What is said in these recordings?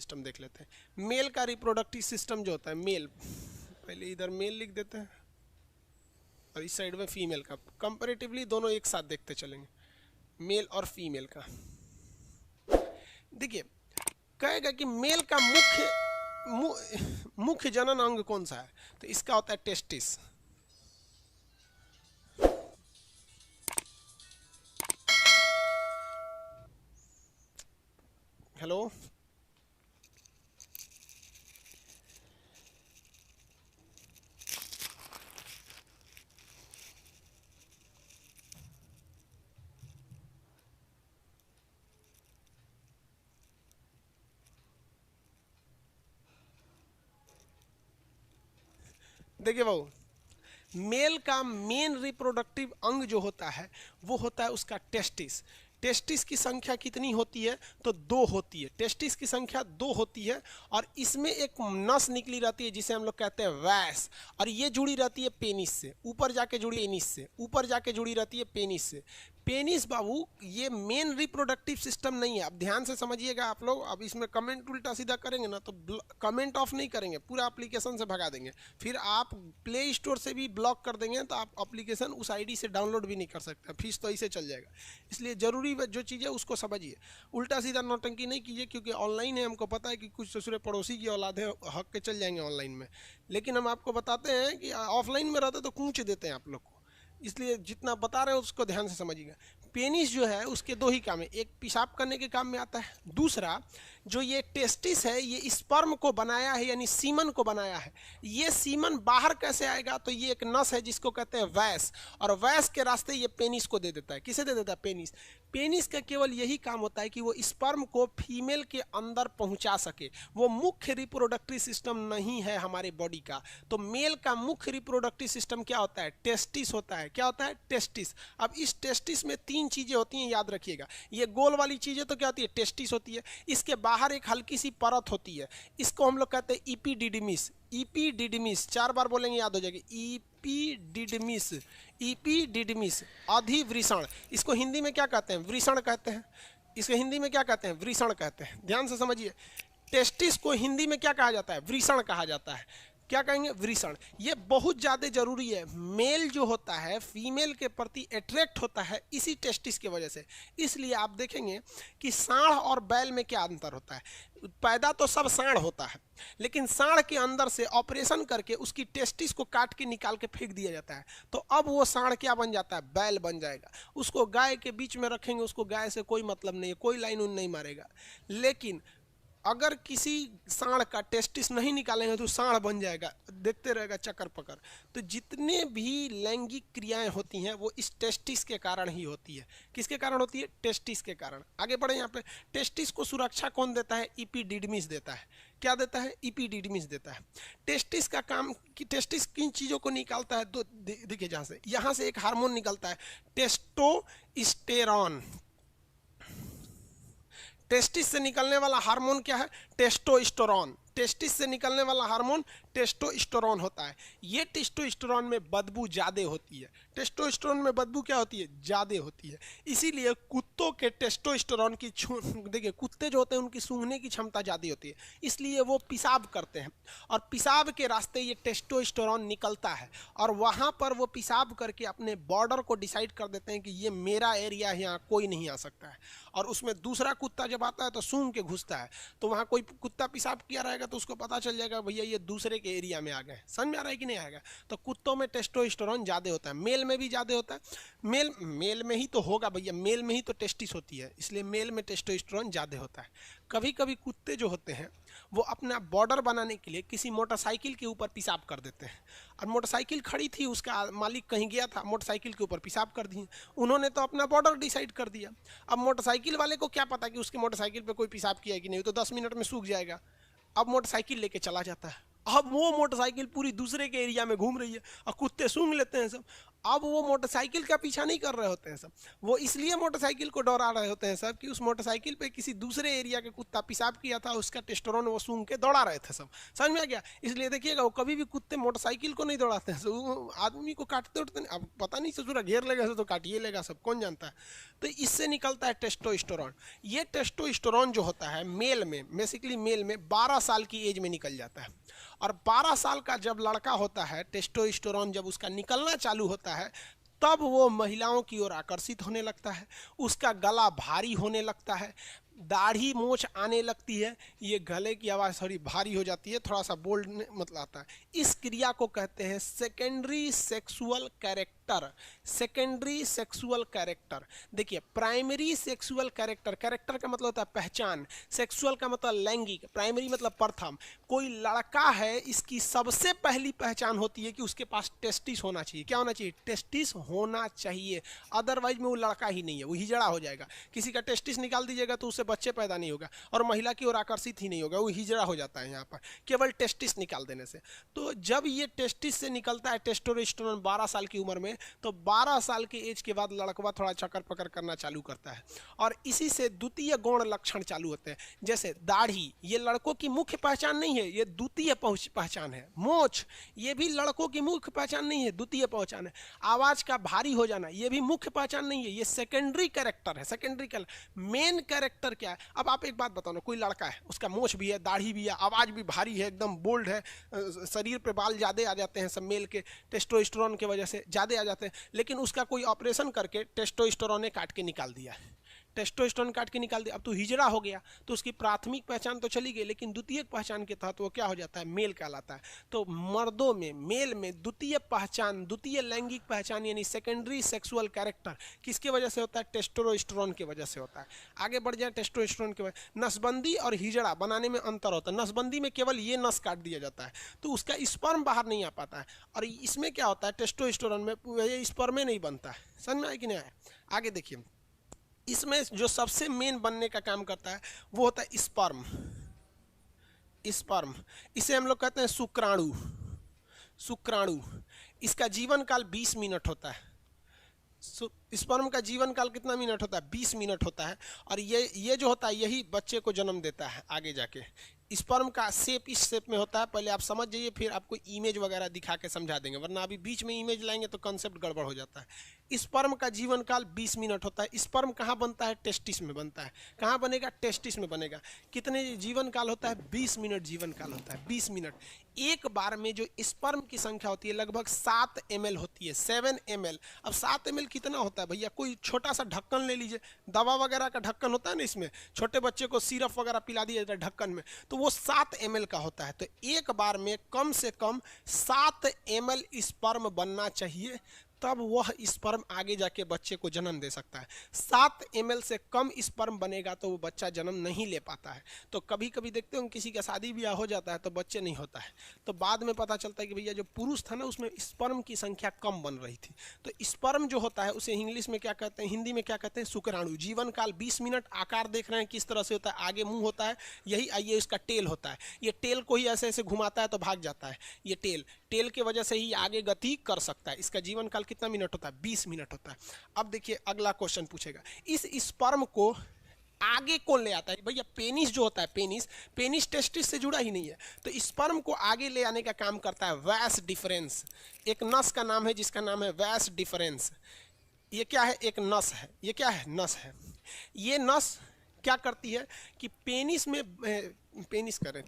System देख लेते हैं। मेल का रिप्रोडक्टिव सिस्टम जो होता है, मेल, पहले इधर मेल लिख देते हैं और इस साइड में फीमेल का। कंपैरेटिवली दोनों एक साथ देखते चलेंगे, मेल और फीमेल का। देखिए कहेगा कि मेल का मुख्य जनन अंग कौन सा है, तो इसका होता है टेस्टिस। हेलो, देखिए बाबू, मेल का मेन रिप्रोडक्टिव अंग जो होता है वो होता है उसका टेस्टिस। टेस्टिस की संख्या कितनी होती है, तो 2 होती है। टेस्टिस की संख्या 2 होती है और इसमें एक नस निकली रहती है जिसे हम लोग कहते हैं वैस, और ये जुड़ी रहती है पेनिस से, ऊपर जाके जुड़ी पेनिस से, ऊपर जाके जुड़ी रहती है पेनिस से। पेनिस बाबू ये मेन रिप्रोडक्टिव सिस्टम नहीं है। अब ध्यान से समझिएगा आप लोग। अब इसमें कमेंट उल्टा सीधा करेंगे ना तो कमेंट ऑफ नहीं करेंगे, पूरा एप्लीकेशन से भगा देंगे। फिर आप प्ले स्टोर से भी ब्लॉक कर देंगे तो आप एप्लीकेशन उस आईडी से डाउनलोड भी नहीं कर सकते, फीस तो ऐसे चल जाएगा। इसलिए ज़रूरी जो चीज़ है उसको समझिए, उल्टा सीधा नौटंकी नहीं कीजिए, क्योंकि ऑनलाइन है। हमको पता है कि कुछ ससुरे पड़ोसी की औलाद है, हक के चल जाएंगे ऑनलाइन में, लेकिन हम आपको बताते हैं कि ऑफलाइन में रहते तो कूच देते हैं आप लोग को। इसलिए जितना बता रहे हो उसको ध्यान से समझिएगा। पेनिस जो है उसके 2 ही काम है, एक पेशाब करने के काम में आता है, दूसरा जो ये टेस्टिस है ये स्पर्म को बनाया है, यानी सीमन को बनाया है। ये सीमन बाहर कैसे आएगा, तो ये एक नस है जिसको कहते हैं वैस, और वैस के रास्ते ये पेनिस को दे देता है। किसे दे देता है, पेनिस। पेनिस का केवल यही काम होता है कि वो स्पर्म को फीमेल के अंदर पहुंचा सके। वो मुख्य रिप्रोडक्टिव सिस्टम नहीं है हमारे बॉडी का। तो मेल का मुख्य रिप्रोडक्टिव सिस्टम क्या होता है, टेस्टिस होता है। क्या होता है, टेस्टिस। अब इस टेस्टिस में 3 चीजें होती हैं, याद रखिएगा। ये गोल वाली चीजें तो क्या होती है, टेस्टिस होती है। इसके बाहर एक हल्की सी परत होती है, इसको हम लोग कहते हैं इपीडिडमिस। इपीडिडमिस 4 बार बोलेंगे याद हो जाएगी, इपीडिडमिस। इपीडिडमिस अधिवृषण, इसको हिंदी में क्या कहते हैं, वृषण कहते हैं। इसको हिंदी में क्या कहते हैं, वृषण कहते हैं। ध्यान से समझिए, टेस्टिस को हिंदी में क्या कहा जाता है, वृषण कहा जाता है। क्या कहेंगे, वृषण। ये बहुत ज़्यादा जरूरी है। मेल जो होता है फीमेल के प्रति अट्रैक्ट होता है इसी टेस्टिस की वजह से। इसलिए आप देखेंगे कि सांड और बैल में क्या अंतर होता है। पैदा तो सब सांड होता है, लेकिन सांड के अंदर से ऑपरेशन करके उसकी टेस्टिस को काट के निकाल के फेंक दिया जाता है। तो अब वो सांड क्या बन जाता है, बैल बन जाएगा। उसको गाय के बीच में रखेंगे, उसको गाय से कोई मतलब नहीं है, कोई लाइन उन नहीं मारेगा। लेकिन अगर किसी सांड का टेस्टिस नहीं निकालेंगे तो सांड बन जाएगा, देखते रहेगा चक्कर पकड़। तो जितने भी लैंगिक क्रियाएं होती हैं वो इस टेस्टिस के कारण ही होती है। किसके कारण होती है, टेस्टिस के कारण। आगे बढ़े, यहाँ पे टेस्टिस को सुरक्षा कौन देता है, इपीडिडमिस देता है। क्या देता है, इपीडिडमिस देता है। टेस्टिस का काम कि टेस्टिस किन चीज़ों को निकालता है, तो देखिए यहाँ से एक हार्मोन निकलता है, टेस्टोस्टेरॉन। टेस्टिस से निकलने वाला हार्मोन क्या है, टेस्टोस्टेरोन। टेस्टिस से निकलने वाला हार्मोन टेस्टोस्टेरोन होता है। ये टेस्टोस्टेरोन में बदबू ज़्यादा होती है। टेस्टोस्टेरोन में बदबू क्या होती है, ज़्यादा होती है। इसीलिए कुत्तों के टेस्टोस्टेरोन की देखिए, कुत्ते जो होते हैं उनकी सूंघने की क्षमता ज़्यादा होती है, इसलिए वो पेशाब करते हैं और पेशाब के रास्ते ये टेस्टोस्टेरोन निकलता है और वहाँ पर वो पेशाब करके अपने बॉर्डर को डिसाइड कर देते हैं कि ये मेरा एरिया है, यहाँ कोई नहीं आ सकता है। और उसमें दूसरा कुत्ता जब आता है तो सूंघ के घुसता है, तो वहाँ कोई कुत्ता पेशाब किया रहेगा तो उसको पता चल जाएगा भैया ये दूसरे के एरिया में आ गए। समझ में आ रहा है कि नहीं आएगा। तो कुत्तों में टेस्टोस्टेरोन ज़्यादा होता है, मेल में भी ज़्यादा होता है। मेल में ही तो होगा भैया, मेल में ही तो टेस्टिस होती है, इसलिए मेल में टेस्टोस्टेरोन ज़्यादा होता है। कभी कभी कुत्ते जो होते हैं वो अपना बॉर्डर बनाने के लिए किसी मोटरसाइकिल के ऊपर पेशाब कर देते हैं। और मोटरसाइकिल खड़ी थी, उसका मालिक कहीं गया था, मोटरसाइकिल के ऊपर पेशाब कर दिए। उन्होंने तो अपना बॉर्डर डिसाइड कर दिया। अब मोटरसाइकिल वाले को क्या पता कि उसके मोटरसाइकिल पे कोई पेशाब किया है कि नहीं, तो 10 मिनट में सूख जाएगा। अब मोटरसाइकिल लेके चला जाता है। अब वो मोटरसाइकिल पूरी दूसरे के एरिया में घूम रही है और कुत्ते सूंघ लेते हैं सब। अब वो मोटरसाइकिल का पीछा नहीं कर रहे होते हैं सब, वो इसलिए मोटरसाइकिल को दौड़ा रहे होते हैं सब कि उस मोटरसाइकिल पे किसी दूसरे एरिया के कुत्ता पेशाब किया था, उसका टेस्टोस्टेरोन वो सूंघ के दौड़ा रहे थे सब। समझ में आ गया? इसलिए देखिएगा वो कभी भी कुत्ते मोटरसाइकिल को नहीं दौड़ाते हैं, वो आदमी को काटते उठते नहीं। अब पता नहीं ससुरा घेर लेगा तो काटिए लेगा सब, कौन जानता है। तो इससे निकलता है टेस्टोस्टेरोन। ये टेस्टोस्टेरोन जो होता है मेल में, बेसिकली मेल में 12 साल की एज में निकल जाता है। और 12 साल का जब लड़का होता है, टेस्टोस्टेरोन जब उसका निकलना चालू होता है, तब वो महिलाओं की ओर आकर्षित होने लगता है, उसका गला भारी होने लगता है, दाढ़ी मोछ आने लगती है, ये गले की आवाज़ थोड़ी भारी हो जाती है, थोड़ा सा बोल्ड मतलब आता है। इस क्रिया को कहते हैं secondary sexual character. Secondary sexual character. देखिए, प्राइमरी सेक्सुअल कैरेक्टर, कैरेक्टर का मतलब होता है पहचान, सेक्सुअल का मतलब लैंगिक, प्राइमरी मतलब प्रथम। कोई लड़का है, इसकी सबसे पहली पहचान होती है कि उसके पास टेस्टिस होना चाहिए। क्या होना चाहिए? टेस्टिस होना चाहिए, अदरवाइज में वो लड़का ही नहीं है, वो हिजड़ा हो जाएगा। किसी का टेस्टिस निकाल दीजिएगा तो उससे बच्चे पैदा नहीं होगा, और महिला की ओर आकर्षित ही नहीं होगा, वो हिजड़ा हो जाता है यहाँ पर केवल टेस्टिस निकाल देने से। तो जब ये टेस्टिस से निकलता है टेस्टोस्टेरोन 12 साल की उम्र में, तो 12 साल के एज के बाद लड़कवा थोड़ा चक्कर पकड़ करना चालू करता है, और इसी से द्वितीय गौण लक्षण चालू होते हैं। जैसे दाढ़ी, ये लड़कों की मुख्य पहचान नहीं है, ये द्वितीय पहचान है। मोछ, ये भी लड़कों की मुख्य पहचान नहीं है, द्वितीय पहचान है। आवाज का भारी हो जाना, ये भी मुख्य पहचान नहीं है, ये सेकेंडरी कैरेक्टर है। सेकेंडरी कैरेक्टर, मेन कैरेक्टर क्या है? अब आप एक बात बताओ ना, कोई लड़का है, उसका मोछ भी है, दाढ़ी भी है, आवाज भी भारी है, एकदम बोल्ड है, शरीर पे बाल ज़्यादा आ जाते हैं सब मेल के टेस्टोस्टेरोन की वजह से ज़्यादा आ जाते हैं, लेकिन उसका कोई ऑपरेशन करके टेस्टोस्टेरोन काट के निकाल दिया है, टेस्टोस्टेरोन काट के निकाल दिया, अब तो हिजड़ा हो गया, तो उसकी प्राथमिक पहचान तो चली गई, लेकिन द्वितीय पहचान के तहत वो क्या हो जाता है? मेल कहलाता है। तो मर्दों में, मेल में द्वितीय पहचान, द्वितीय लैंगिक पहचान यानी सेकेंडरी सेक्सुअल कैरेक्टर किसके वजह से होता है? टेस्टोस्टेरोन की वजह से होता है। आगे बढ़ जाए, टेस्टोस्टेरोन के वजह, नसबंदी और हिजड़ा बनाने में अंतर होता है। नसबंदी में केवल ये नस काट दिया जाता है, तो उसका स्पर्म बाहर नहीं आ पाता है, और इसमें क्या होता है? टेस्टोस्टेरोन में ये स्पर्म नहीं बनता है। समझ में आया कि नहीं आया? आगे देखिए, इसमें जो सबसे मेन बनने का काम करता है वो होता है स्पर्म। स्पर्म, इसे हम लोग कहते हैं शुक्राणु। शुक्राणु, इसका जीवन काल 20 मिनट होता है। स्पर्म का जीवन काल कितना मिनट होता है? 20 मिनट होता है। और ये जो होता है यही बच्चे को जन्म देता है आगे जाके। स्पर्म का शेप इस शेप में होता है, पहले आप समझ जाइए, फिर आपको इमेज वगैरह दिखा के समझा देंगे, वरना अभी बीच में इमेज लाएंगे तो कंसेप्ट गड़बड़ हो जाता है। स्पर्म का जीवन काल 20 मिनट होता है। स्पर्म कहाँ बनता है? टेस्टिस में बनता है। कहाँ बनेगा? टेस्टिस में बनेगा। कितने जीवन काल होता है? 20 मिनट जीवन काल होता है। 20 मिनट। एक बार में जो स्पर्म की संख्या होती है लगभग 7 ml होती है, 7 ml। अब 7 ml कितना होता है भैया? कोई छोटा सा ढक्कन ले लीजिए, दवा वगैरह का ढक्कन होता है ना, इसमें छोटे बच्चे को सिरप वगैरह पिला दिया जाता है ढक्कन में, तो वो 7 ml का होता है। तो एक बार में कम से कम 7 ml स्पर्म बनना चाहिए, तब वह स्पर्म आगे जाके बच्चे को जन्म दे सकता है। 7 ml से कम स्पर्म बनेगा तो वो बच्चा जन्म नहीं ले पाता है। तो कभी कभी देखते हो किसी का शादी ब्याह हो जाता है तो बच्चे नहीं होता है, तो बाद में पता चलता है कि भैया जो पुरुष था ना उसमें स्पर्म की संख्या कम बन रही थी। तो स्पर्म जो होता है उसे इंग्लिश में क्या कहते हैं, हिंदी में क्या कहते हैं? शुक्राणु। जीवन काल 20 मिनट। आकार देख रहे हैं किस तरह से होता है, आगे मुंह होता है, यही आइए इसका टेल होता है, ये टेल को ही ऐसे ऐसे घुमाता है तो भाग जाता है। ये टेल के वजह से ही आगे गति कर सकता है। इसका जीवन काल कितना मिनट होता है? 20 मिनट होता है। अब देखिए अगला क्वेश्चन पूछेगा, इस स्पर्म को आगे कौन ले आता है? भैया पेनिस जो होता है, पेनिस टेस्टिस से जुड़ा ही नहीं है, तो स्पर्म को आगे ले आने का काम करता है वैस डिफरेंस। एक नस का नाम है जिसका नाम है वैस डिफरेंस। ये क्या है? एक नस है। ये क्या है? नस है। ये नस क्या करती है कि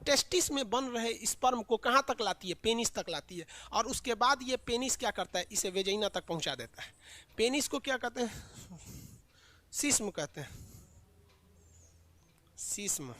टेस्टिस में बन रहे स्पर्म को कहाँ तक लाती है? पेनिस तक लाती है, और उसके बाद ये पेनिस क्या करता है? इसे वेजाइना तक पहुँचा देता है। पेनिस को क्या कहते हैं? सिस्म कहते हैं। सिस्म,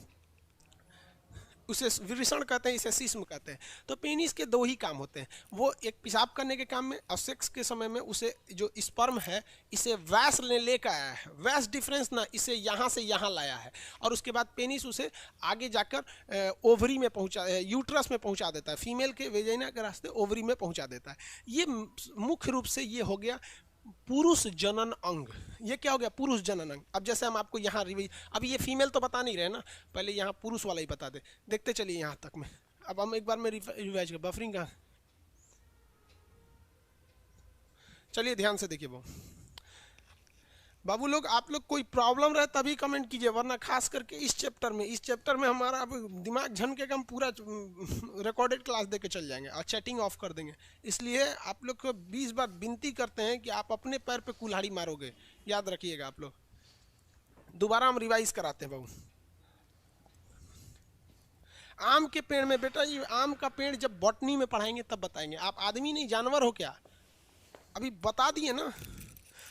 उसे वृषण कहते हैं, इसे सिस्म कहते हैं। तो पेनिस के दो ही काम होते हैं, वो एक पेशाब करने के काम में, और सेक्स के समय में उसे जो स्पर्म है इसे वैस लेकर आया है, वैस डिफरेंस ना, इसे यहाँ से यहाँ लाया है, और उसके बाद पेनिस उसे आगे जाकर ओवरी में पहुँचा, यूट्रस में पहुँचा देता है, फीमेल के वेजाइना के रास्ते ओवरी में पहुँचा देता है। ये मुख्य रूप से ये हो गया पुरुष जनन अंग। ये क्या हो गया? पुरुष जनन अंग। अब जैसे हम आपको यहाँ अभी ये फीमेल तो बता नहीं रहे ना, पहले यहाँ पुरुष वाला ही बता दे, देखते चलिए यहाँ तक में। अब हम एक बार में रिवाइज कर, बफरिंग कहाँ? चलिए ध्यान से देखिए बाबू लोग, आप लोग कोई प्रॉब्लम रहे तभी कमेंट कीजिए, वरना खास करके इस चैप्टर में हमारा अब दिमाग झनकेगा, हम पूरा रिकॉर्डेड क्लास देके चल जाएंगे और चैटिंग ऑफ कर देंगे। इसलिए आप लोग को 20 बार विनती करते हैं कि आप अपने पैर पे कुल्हाड़ी मारोगे, याद रखिएगा आप लोग। दोबारा हम रिवाइज कराते हैं बाबू। आम के पेड़ में बेटा, ये आम का पेड़ जब बॉटनी में पढ़ाएंगे तब बताएंगे। आप आदमी नहीं जानवर हो क्या? अभी बता दिए ना।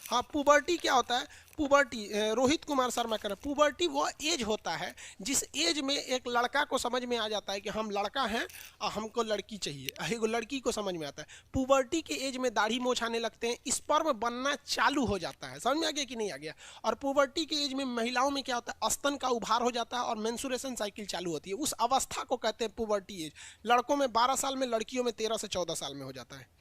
हाँ, पुबर्टी क्या होता है? पुबर्टी, रोहित कुमार शर्मा कह रहे हैं, पुबर्टी वो एज होता है जिस एज में एक लड़का को समझ में आ जाता है कि हम लड़का हैं और हमको लड़की चाहिए। एक लड़की को समझ में आता है। पुबर्टी के एज में दाढ़ी मोछ आने लगते हैं, स्पर्म बनना चालू हो जाता है। समझ में आ गया कि नहीं आ गया? और पुबर्टी के एज में महिलाओं में क्या होता है? स्तन का उभार हो जाता है और मेंसुरेशन साइकिल चालू होती है। उस अवस्था को कहते हैं पुबर्टी एज। लड़कों में 12 साल में, लड़कियों में 13 से 14 साल में हो जाता है।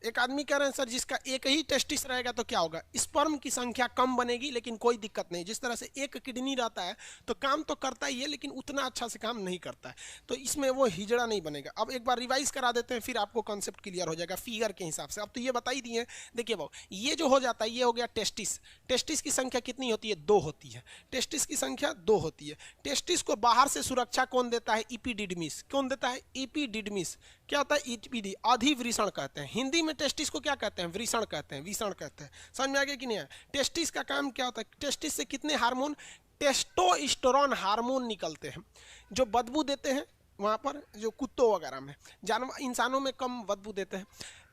एक आदमी कह रहे हैं सर जिसका एक ही टेस्टिस रहेगा तो क्या होगा? स्पर्म की संख्या कम बनेगी, लेकिन कोई दिक्कत नहीं। जिस तरह से एक किडनी रहता है तो काम तो करता ही है, लेकिन उतना अच्छा से काम नहीं करता है, तो इसमें वो हिजड़ा नहीं बनेगा। अब एक बार रिवाइज करा देते हैं, फिर आपको कॉन्सेप्ट क्लियर हो जाएगा फिगर के हिसाब से। अब तो ये बता ही दिए। देखिए भाव, ये जो हो जाता है ये हो गया टेस्टिस। टेस्टिस की संख्या कितनी होती है? 2 होती है। टेस्टिस की संख्या 2 होती है। टेस्टिस को बाहर से सुरक्षा कौन देता है? इपीडिडमिस। कौन देता है? इपीडिडमिस। क्या होता है? ईपीडी, अधिवृषण कहते हैं। हिंदी में टेस्टिस को क्या कहते हैं? वृषण कहते हैं, विषण कहते हैं। समझ में आ गया कि नहीं? टेस्टिस का काम क्या होता है? टेस्टिस से कितने हार्मोन? टेस्टोस्टेरोन हार्मोन निकलते हैं जो बदबू देते हैं। वहां पर जो कुत्तों वगैरह में, जानवर, इंसानों में कम बदबू देते हैं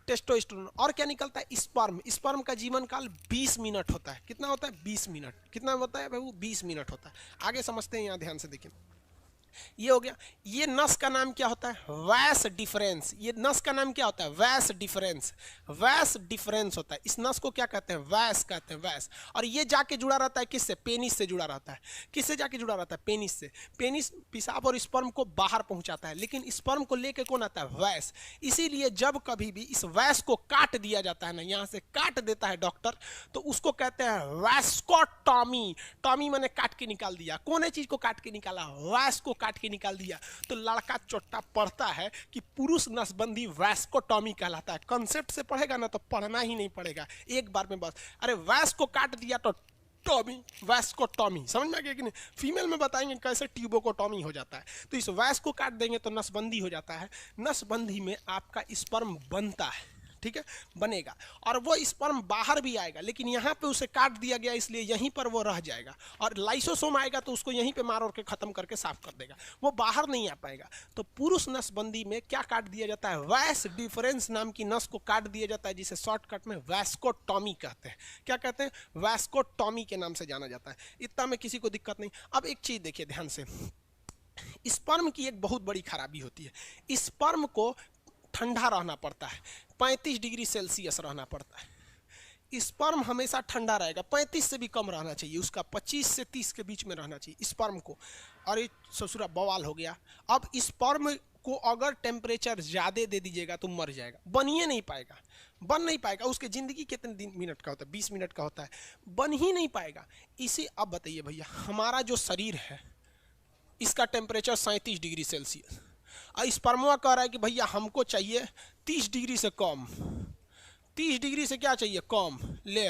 टेस्टोस्टेरोन। और क्या निकलता है? स्पर्म। स्पर्म का जीवन काल 20 मिनट होता है। कितना होता है? 20 मिनट। कितना होता है भाई? 20 मिनट होता है। आगे समझते हैं, यहाँ ध्यान से देखिए। ये हो गया। ये नस का नाम क्या होता है? वैस डिफरेंस। ये नस का नाम क्या होता है? वैस डिफरेंस। वैस डिफरेंस होता है। इस नस को क्या कहते हैं? वैस कहते हैं, वैस। और ये जाके जुड़ा रहता है किससे? पेनिस से जुड़ा रहता है। किससे जाके जुड़ा रहता है? पेनिस से। पेनिस पेशाब और स्पर्म को बाहर पहुंचाता है, लेकिन स्पर्म को लेके कौन आता है? वैस। इसीलिए जब कभी भी इस वैस को काट दिया जाता है ना, यहां से काट देता है डॉक्टर, तो उसको कहते हैं वैस्कोटॉमी। टॉमी मैंने काट के निकाल दिया। कौन है चीज को काट के निकाला? वैस को काट के निकाल दिया। तो लड़का चोट्टा पढ़ता है कि पुरुष नसबंदी वैस्कोटॉमी कहलाता है। कंसेप्ट से पढ़ेगा ना तो पढ़ना ही नहीं पड़ेगा, एक बार में बस। अरे वैस को काट दिया तो टॉमी, वैस्कोटॉमी। समझ में आ गया कि नहीं? फीमेल में बताएंगे कैसे ट्यूबोकोटॉमी हो जाता है। तो इस वैस को काट देंगे तो नसबंदी हो जाता है। नसबंदी में आपका स्पर्म बनता है, ठीक है, बनेगा, और वो स्पर्म बाहर भी आएगा, लेकिन यहाँ पे उसे काट दिया गया इसलिए यहीं पर वो रह जाएगा। और लाइसोसोम आएगा तो उसको यहीं पे मार और के खत्म करके साफ कर देगा, वो बाहर नहीं आ पाएगा। तो पुरुष नसबंदी में क्या काट दिया जाता है? वैस डिफरेंस नाम की नस को काट दिया जाता है, जिसे शॉर्टकट में वैस्कोटॉमी कहते हैं। क्या कहते हैं? वैस्कोटॉमी के नाम से जाना जाता है। इतना में किसी को दिक्कत नहीं। अब एक चीज देखिए ध्यान से, स्पर्म की एक बहुत बड़ी खराबी होती है, स्पर्म को ठंडा रहना पड़ता है, 35 डिग्री सेल्सियस रहना पड़ता है। स्पर्म हमेशा ठंडा रहेगा, 35 से भी कम रहना चाहिए उसका, 25 से 30 के बीच में रहना चाहिए स्पर्म को। और ये ससुरा बवाल हो गया। अब स्पर्म को अगर टेम्परेचर ज़्यादा दे दीजिएगा तो मर जाएगा, बन ही नहीं पाएगा, बन नहीं पाएगा। उसके ज़िंदगी कितने दिन मिनट का होता है? 20 मिनट का होता है, बन ही नहीं पाएगा। इसे अब बताइए भैया, हमारा जो शरीर है इसका टेम्परेचर 37 डिग्री सेल्सियस, और स्पर्मा कह रहा है कि भैया हमको चाहिए 30 डिग्री से कम। 30 डिग्री से क्या चाहिए? कम। ले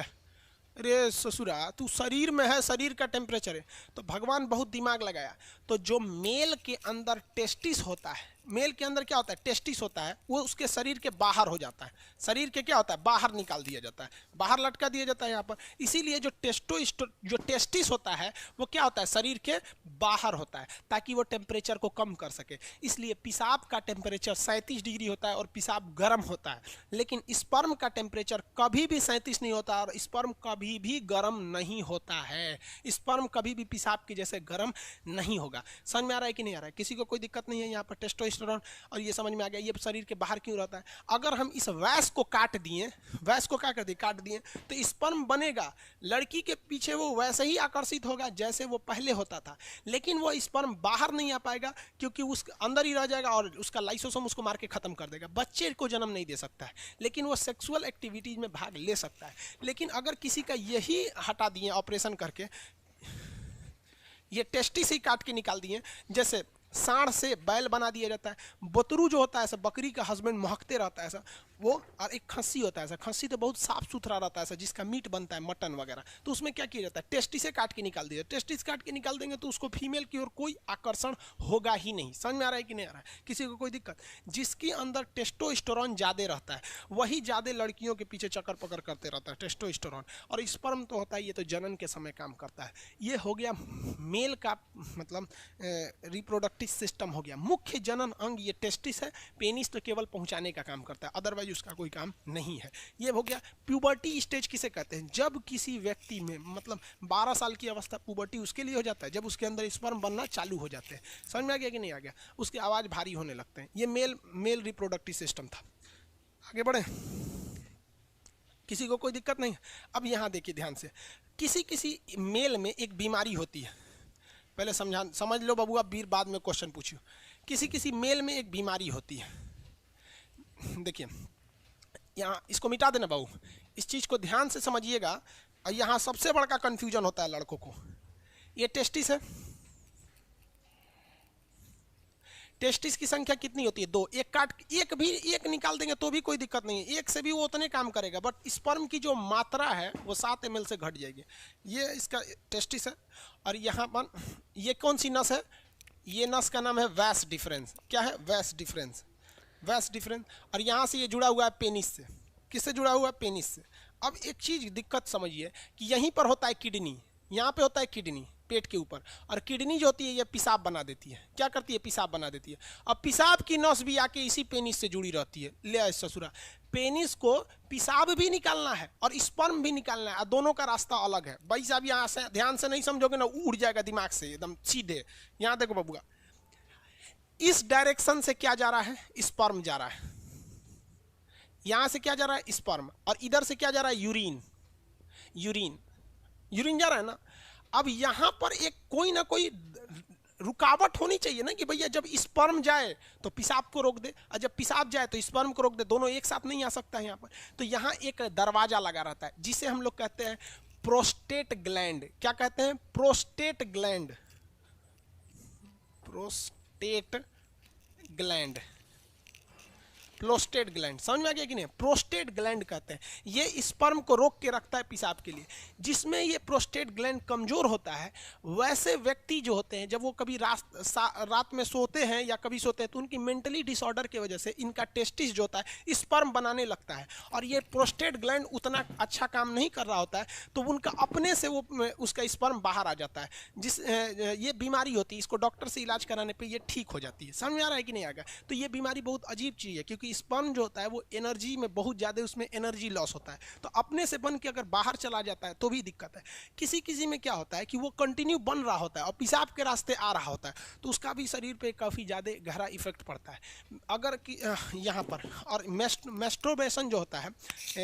रे ससुरा, तू शरीर में है, शरीर का टेम्परेचर है। तो भगवान बहुत दिमाग लगाया। तो जो मेल के अंदर टेस्टिस होता है, मेल के अंदर क्या होता है? टेस्टिस होता है, वो उसके शरीर के बाहर हो जाता है। शरीर के क्या होता है? बाहर निकाल दिया जाता है, बाहर लटका दिया जाता है यहाँ पर। इसीलिए जो टेस्टिस होता है वो क्या होता है? शरीर के बाहर होता है, ताकि वो टेम्परेचर को कम कर सके। इसलिए पेशाब का टेम्परेचर 37 डिग्री होता है और पेशाब गर्म होता है, लेकिन स्पर्म का टेम्परेचर कभी भी 37 नहीं होता और स्पर्म कभी भी गर्म नहीं होता है। स्पर्म कभी भी पेशाब के जैसे गर्म नहीं होगा। समझ में आ रहा है कि नहीं आ रहा है? किसी को कोई दिक्कत नहीं है यहाँ पर? टेस्टोस्टेरोन, और ये समझ में आ गया ये शरीर के बाहर क्यों रहता है। अगर हम इस वैस को काट दिए, वैस को क्या कर दिए? काट दिए, तो स्पर्म बनेगा, लड़की के पीछे वो वैसे ही आकर्षित होगा जैसे वो पहले होता था, लेकिन वो स्पर्म बाहर नहीं आ पाएगा क्योंकि उस अंदर ही रह जाएगा और उसका लाइसोसोम उसको मार के खत्म कर देगा। बच्चे को जन्म नहीं दे सकता है, लेकिन वो सेक्सुअल एक्टिविटीज में भाग ले सकता है। लेकिन अगर किसी का यही हटा दिए ऑपरेशन करके, ये टेस्टिस ही काट के निकाल दिए, जैसे सांड से बैल बना दिया जाता है, बतरू जो होता है ऐसा, बकरी का हस्बैंड महकते रहता है ऐसा, वो, और एक खस्सी होता है ऐसा, खस्सी तो बहुत साफ सुथरा रहता है ऐसा, जिसका मीट बनता है मटन वगैरह, तो उसमें क्या किया जाता है, टेस्टिस से काट के निकाल दिया, टेस्टिस काट के निकाल देंगे तो उसको फीमेल की ओर कोई आकर्षण होगा ही नहीं। समझ में आ रहा है कि नहीं आ रहा है, किसी को कोई दिक्कत? जिसके अंदर टेस्टोस्टेरोन ज़्यादा रहता है वही ज़्यादा लड़कियों के पीछे चक्कर पकड़ करते रहता है, टेस्टोस्टेरोन। और स्पर्म तो होता है ये तो जनन के समय काम करता है। ये हो गया मेल का मतलब रिप्रोडक्टिव सिस्टम हो गया। मुख्य जनन अंग ये टेस्टिस है, पेनिस तो केवल पहुंचाने का काम करता है, अदरवाइज उसका कोई काम नहीं है। ये हो गया प्यूबर्टी स्टेज। किसे कहते हैं? जब किसी व्यक्ति में मतलब 12 साल की अवस्था पुबर्टी उसके लिए हो जाता है जब उसके अंदर स्पर्म बनना चालू हो जाते हैं। समझ में आ गया कि नहीं आ गया? उसकी आवाज़ भारी होने लगते हैं। ये मेल रिप्रोडक्टिव सिस्टम था। आगे बढ़े, किसी को कोई दिक्कत नहीं? अब यहाँ देखिए ध्यान से, किसी किसी मेल में एक बीमारी होती है, पहले समझ लो बबुआ, बीर बाद में क्वेश्चन पूछियो। किसी किसी मेल में एक बीमारी होती है। देखिए यहाँ इसको मिटा देना बाबू, इस चीज़ को ध्यान से समझिएगा। और यहाँ सबसे बड़ा कंफ्यूजन होता है लड़कों को। ये टेस्टिस है, टेस्टिस की संख्या कितनी होती है? 2। एक निकाल देंगे तो भी कोई दिक्कत नहीं है, एक से भी वो उतने काम करेगा, बट स्पर्म की जो मात्रा है वो 7 ml से घट जाएगी। ये इसका टेस्टिस है। और यहाँ पर ये कौन सी नस है? ये नस का नाम है वैस डिफरेंस। क्या है? वैस डिफरेंस, वैस डिफरेंस। और यहाँ से ये जुड़ा हुआ है पेनिस से। किससे जुड़ा हुआ है? पेनिस से। अब एक चीज़ दिक्कत समझिए कि यहीं पर होता है किडनी, यहाँ पे होता है किडनी पेट के ऊपर, और किडनी जो होती है ये पेशाब बना देती है। क्या करती है? पेशाब बना देती है। अब पेशाब की नस भी आके इसी पेनिस से जुड़ी रहती है। ले ससुरा, पेनिस को पेशाब भी निकालना है और स्पर्म भी निकालना है, दोनों का रास्ता अलग है। भाई साहब यहाँ से ध्यान से नहीं समझोगे ना, उड़ जाएगा दिमाग से एकदम सीधे। यहाँ देखो बबुआ, इस डायरेक्शन से क्या जा रहा है? स्पर्म जा रहा है। यहां से क्या जा रहा है? स्पर्म। और इधर से क्या जा रहा है? यूरिन। यूरिन जा रहा है ना। अब यहां पर एक कोई ना कोई रुकावट होनी चाहिए ना, कि भैया जब स्पर्म जाए तो पेशाब को रोक दे, और जब पेशाब जाए तो स्पर्म को रोक दे। दोनों एक साथ नहीं आ सकता है यहाँ पर। तो यहाँ एक दरवाजा लगा रहता है जिसे हम लोग कहते हैं प्रोस्टेट ग्लैंड। क्या कहते हैं? Prostate gland. Prostate gland, prostate gland. समझ में आ गया कि नहीं? प्रोस्टेट ग्लैंड कहते हैं। ये स्पर्म को रोक के रखता है पेशाब के लिए। जिसमें ये प्रोस्टेट ग्लैंड कमजोर होता है, वैसे व्यक्ति जो होते हैं जब वो कभी रात में सोते हैं या कभी सोते हैं तो उनकी मेंटली डिसऑर्डर की वजह से इनका टेस्टिस जो होता है स्पर्म बनाने लगता है, और ये प्रोस्टेट ग्लैंड उतना अच्छा काम नहीं कर रहा होता है, तो उनका अपने से वो उसका स्पर्म बाहर आ जाता है। ये बीमारी होती है, इसको डॉक्टर से इलाज कराने पर ये ठीक हो जाती है। समझ में आ रहा है कि नहीं आ गया? तो ये बीमारी बहुत अजीब चीज़ है, क्योंकि स्पर्म जो होता है वो एनर्जी में बहुत ज़्यादा उसमें एनर्जी लॉस होता है, तो अपने से बन के अगर बाहर चला जाता है तो भी दिक्कत है। किसी किसी में क्या होता है कि वो कंटिन्यू बन रहा होता है और पेशाब के रास्ते आ रहा होता है, तो उसका भी शरीर पे काफ़ी ज़्यादा गहरा इफेक्ट पड़ता है। अगर यहाँ पर और मेस्टरबेशन जो होता है,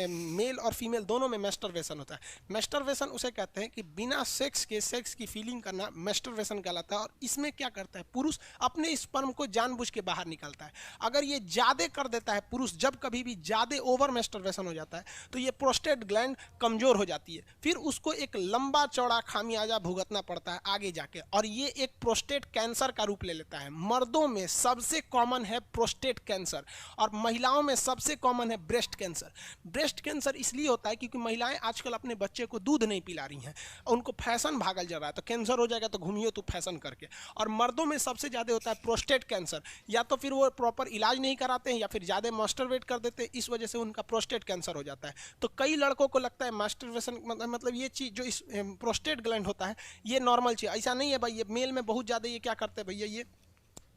मेल और फीमेल दोनों में मेस्टरबेशन होता है। मेस्टरबेशन उसे कहते हैं कि बिना सेक्स की फीलिंग करना मेस्टरबेशन कहलाता है। और इसमें क्या करता है? पुरुष अपने स्पर्म को जानबूझ के बाहर निकालता है। अगर ये ज़्यादा कर देता है पुरुष, जब कभी भी ज़्यादा ओवर मेस्टरबेशन हो जाता है तो ये प्रोस्टेट ग्लैंड कमज़ोर हो जाती है, फिर उसको एक लंबा चौड़ा खामियाजा भुगतना पड़ता है आगे जाके, और ये एक प्रोस्टेट कैंसर का रूप ले लेता है। मर्दों में सबसे कॉमन है प्रोस्टेट कैंसर, और महिलाओं में सबसे कॉमन है ब्रेस्ट कैंसर। ब्रेस्ट कैंसर इसलिए होता है क्योंकि महिलाएं आजकल अपने बच्चे को दूध नहीं पिला रही हैं, उनको फैशन भागल जा रहा है, तो कैंसर हो जाएगा तो घूमिए तो फैशन करके। और मर्दों में सबसे ज़्यादा होता है प्रोस्टेट कैंसर, या तो फिर वो प्रॉपर इलाज नहीं कराते हैं या फिर ज़्यादा मास्टरबेट कर देते हैं, इस वजह से उनका प्रोस्टेट कैंसर हो जाता है। तो कई लड़कों को लगता है मास्टरबेशन मतलब ये चीज़ जो इस प्रोस्टेट ग्लैंड होता है ये नॉर्मल चीज़, ऐसा नहीं है भाई। ये मेल में बहुत ज़्यादा ये क्या करते हैं भैया, ये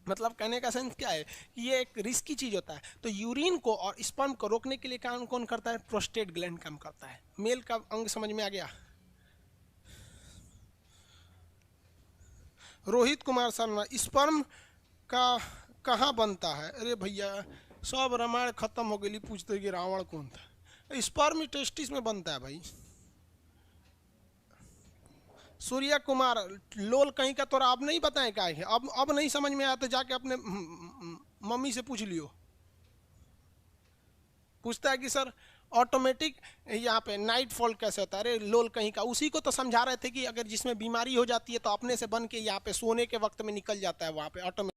मतलब कहने का सेंस क्या है कि ये एक रिस्की चीज़ होता है। तो यूरिन को और स्पर्म को रोकने के लिए काम कौन करता है? प्रोस्टेट ग्लैंड काम करता है। मेल का अंग समझ में आ गया? रोहित कुमार शर्मा, स्पर्म का कहाँ बनता है? अरे भैया सब रामायण खत्म हो गई, पूछते कि रावण कौन था। स्पर्म टेस्टिस में बनता है भाई। सूर्या कुमार, लोल कहीं का तोरा अब नहीं बताएं क्या है? अब नहीं समझ में आया तो जाके अपने मम्मी से पूछ लियो। पूछता है कि सर ऑटोमेटिक यहाँ पे नाइट फॉल कैसे होता है? अरे लोल कहीं का, उसी को तो समझा रहे थे कि अगर जिसमें बीमारी हो जाती है तो अपने से बन के यहाँ पे सोने के वक्त में निकल जाता है, वहाँ पे ऑटोमेटिक।